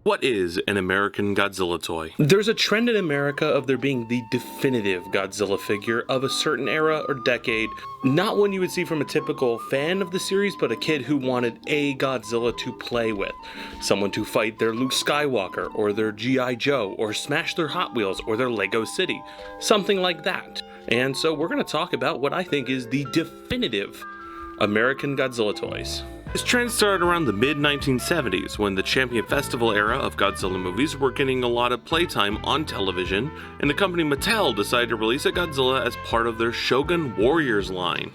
What is an American Godzilla toy? There's a trend in America of there being the definitive Godzilla figure of a certain era or decade. Not one you would see from a typical fan of the series, but a kid who wanted a Godzilla to play with. Someone to fight their Luke Skywalker, or their G.I. Joe, or smash their Hot Wheels, or their Lego City. Something like that. And so we're going to talk about what I think is the definitive American Godzilla toys. This trend started around the mid-1970s when the Champion Festival era of Godzilla movies were getting a lot of playtime on television, and the company Mattel decided to release a Godzilla as part of their Shogun Warriors line.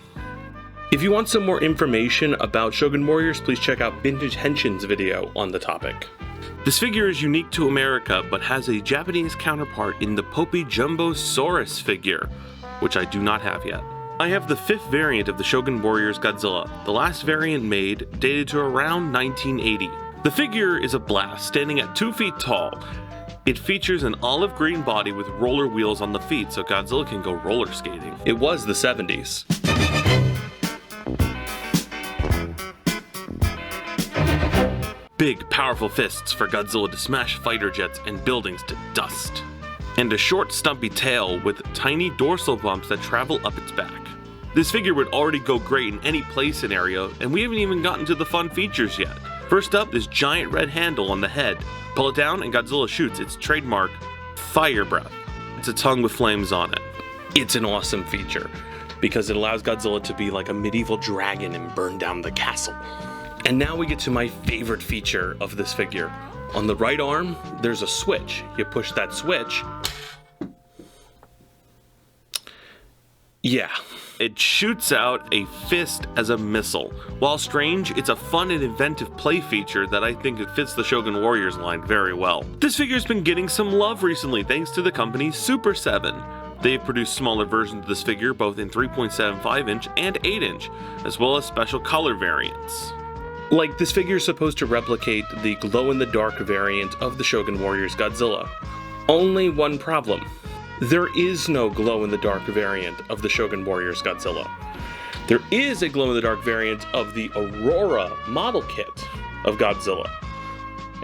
If you want some more information about Shogun Warriors, please check out Vintage Henshin's video on the topic. This figure is unique to America, but has a Japanese counterpart in the Popey Jumbosaurus figure, which I do not have yet. I have the 5th variant of the Shogun Warriors Godzilla, the last variant made, dated to around 1980. The figure is a blast, standing at 2 feet tall. It features an olive green body with roller wheels on the feet, so Godzilla can go roller skating. It was the 70s. Big, powerful fists for Godzilla to smash fighter jets and buildings to dust. And a short, stumpy tail with tiny dorsal bumps that travel up its back. This figure would already go great in any play scenario, and we haven't even gotten to the fun features yet. First up, this giant red handle on the head. Pull it down and Godzilla shoots its trademark fire breath. It's a tongue with flames on it. It's an awesome feature, because it allows Godzilla to be like a medieval dragon and burn down the castle. And now we get to my favorite feature of this figure. On the right arm, there's a switch. You push that switch. Yeah. It shoots out a fist as a missile. While strange, it's a fun and inventive play feature that I think it fits the Shogun Warriors line very well. This figure's been getting some love recently thanks to the company Super 7. They've produced smaller versions of this figure both in 3.75 inch and 8 inch, as well as special color variants. Like, this figure is supposed to replicate the glow-in-the-dark variant of the Shogun Warriors Godzilla. Only one problem. There is no glow-in-the-dark variant of the Shogun Warriors Godzilla. There is a glow-in-the-dark variant of the Aurora model kit of Godzilla.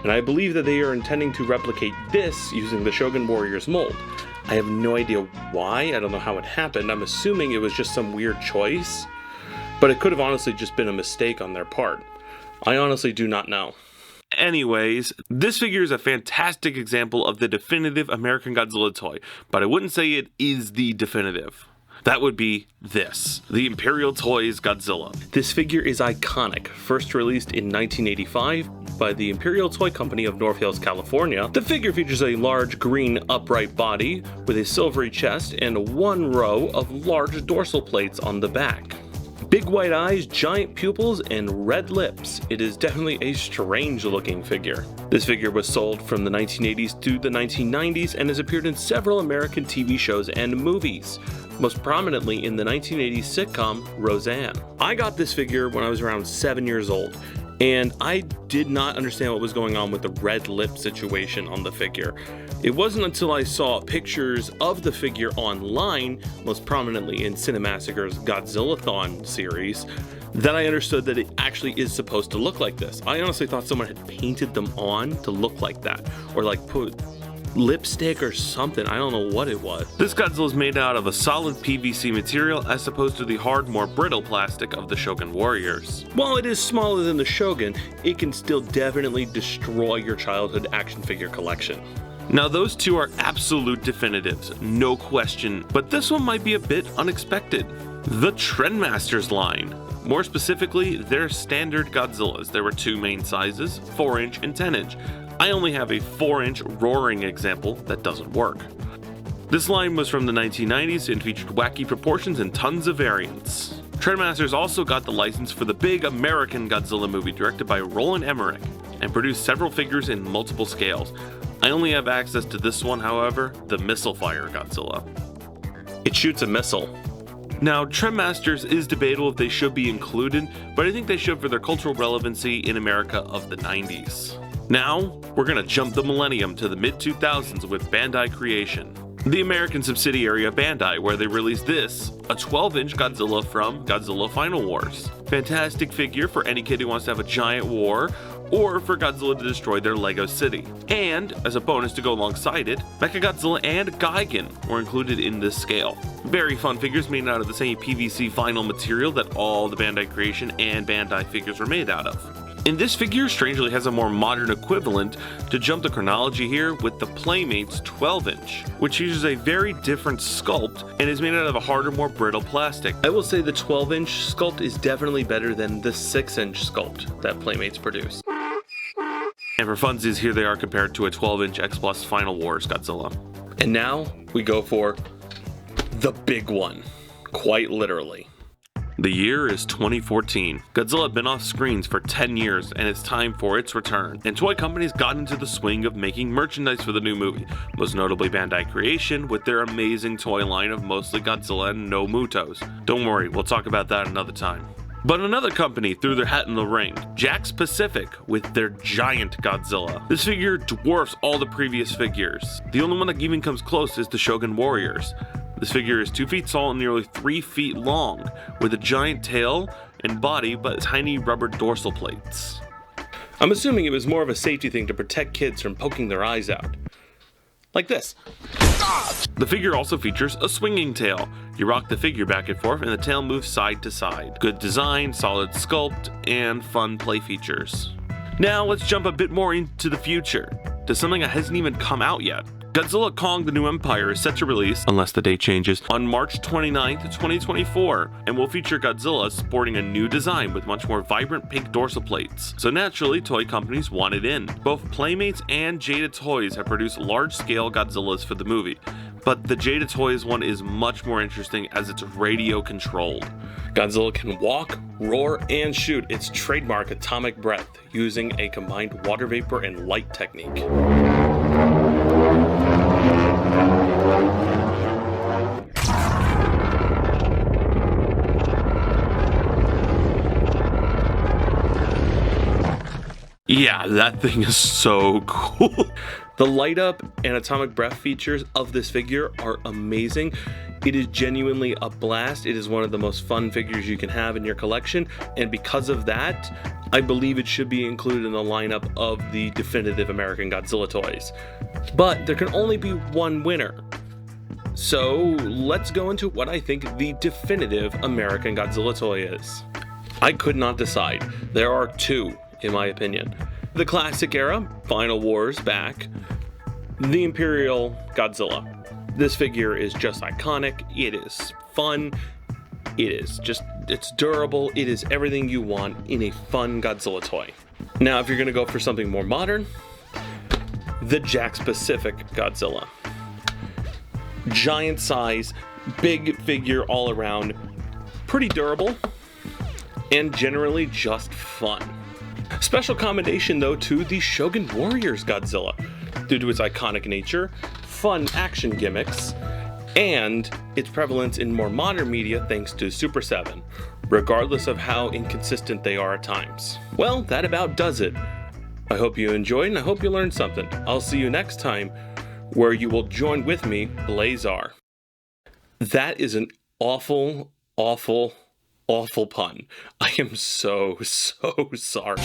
And I believe that they are intending to replicate this using the Shogun Warriors mold. I have no idea why, I don't know how it happened. I'm assuming it was just some weird choice, but it could have honestly just been a mistake on their part. I honestly do not know. Anyways, this figure is a fantastic example of the definitive American Godzilla toy, but I wouldn't say it is the definitive. That would be this, the Imperial Toys Godzilla. This figure is iconic. First released in 1985 by the Imperial Toy Company of North Hills, California. The figure features a large green upright body with a silvery chest and 1 row of large dorsal plates on the back. Big white eyes, giant pupils, and red lips. It is definitely a strange looking figure. This figure was sold from the 1980s to the 1990s and has appeared in several American TV shows and movies, most prominently in the 1980s sitcom Roseanne. I got this figure when I was around 7 years old, and I did not understand what was going on with the red lip situation on the figure. It wasn't until I saw pictures of the figure online, most prominently in Cinemassacre's Godzillathon series, that I understood that it actually is supposed to look like this. I honestly thought someone had painted them on to look like that, or like put lipstick or something. I don't know what it was. This Godzilla is made out of a solid PVC material as opposed to the hard, more brittle plastic of the Shogun Warriors. While it is smaller than the Shogun, it can still definitely destroy your childhood action figure collection. Now those two are absolute definitives, no question, but this one might be a bit unexpected. The Trendmasters line. More specifically, their standard Godzillas. There were 2 main sizes, 4 inch and 10 inch. I only have a 4 inch roaring example that doesn't work. This line was from the 1990s and featured wacky proportions and tons of variants. Trendmasters also got the license for the big American Godzilla movie directed by Roland Emmerich and produced several figures in multiple scales. I only have access to this one, however, the Missile Fire Godzilla. It shoots a missile. Now, Trendmasters is debatable if they should be included, but I think they should for their cultural relevancy in America of the 90s. Now, we're gonna jump the millennium to the mid-2000s with Bandai Creation, the American subsidiary of Bandai, where they released this, a 12-inch Godzilla from Godzilla Final Wars. Fantastic figure for any kid who wants to have a giant war, or for Godzilla to destroy their Lego city. And, as a bonus to go alongside it, Mechagodzilla and Gigan were included in this scale. Very fun figures made out of the same PVC vinyl material that all the Bandai Creation and Bandai figures were made out of. And this figure strangely has a more modern equivalent to jump the chronology here with the Playmates 12-inch, which uses a very different sculpt and is made out of a harder, more brittle plastic. I will say the 12-inch sculpt is definitely better than the 6-inch sculpt that Playmates produced. And for funsies, here they are compared to a 12-inch X Plus Final Wars Godzilla. And now we go for the big one, quite literally. The year is 2014. Godzilla had been off screens for 10 years and it's time for its return. And toy companies got into the swing of making merchandise for the new movie, most notably Bandai Creation with their amazing toy line of mostly Godzilla and no Mutos. Don't worry, we'll talk about that another time. But another company threw their hat in the ring, Jakks Pacific, with their giant Godzilla. This figure dwarfs all the previous figures. The only one that even comes close is the Shogun Warriors. This figure is 2 feet tall and nearly 3 feet long, with a giant tail and body but tiny rubber dorsal plates. I'm assuming it was more of a safety thing to protect kids from poking their eyes out. Like this. The figure also features a swinging tail. You rock the figure back and forth and the tail moves side to side. Good design, solid sculpt, and fun play features. Now let's jump a bit more into the future, to something that hasn't even come out yet. Godzilla Kong: The New Empire is set to release, unless the date changes, on March 29th, 2024, and will feature Godzilla sporting a new design with much more vibrant pink dorsal plates. So naturally, toy companies want it in. Both Playmates and Jada Toys have produced large-scale Godzillas for the movie, but the Jada Toys one is much more interesting as it's radio-controlled. Godzilla can walk, roar, and shoot its trademark atomic breath using a combined water vapor and light technique. Yeah, that thing is so cool. The light up and atomic breath features of this figure are amazing. It is genuinely a blast. It is one of the most fun figures you can have in your collection, and because of that, I believe it should be included in the lineup of the definitive American Godzilla toys. But there can only be one winner. So let's go into what I think the definitive American Godzilla toy is. I could not decide. There are two, in my opinion. The classic era, Final Wars back, the Imperial Godzilla. This figure is just iconic, it is fun, it's durable, it is everything you want in a fun Godzilla toy. Now, if you're gonna go for something more modern, the Jakks Pacific Godzilla. Giant size, big figure all around, pretty durable, and generally just fun. Special commendation though to the Shogun Warriors Godzilla, due to its iconic nature, fun action gimmicks, and its prevalence in more modern media thanks to Super 7, regardless of how inconsistent they are at times. Well, that about does it. I hope you enjoyed and I hope you learned something. I'll see you next time, where you will join with me, Blazar. That is an awful pun. I am so sorry.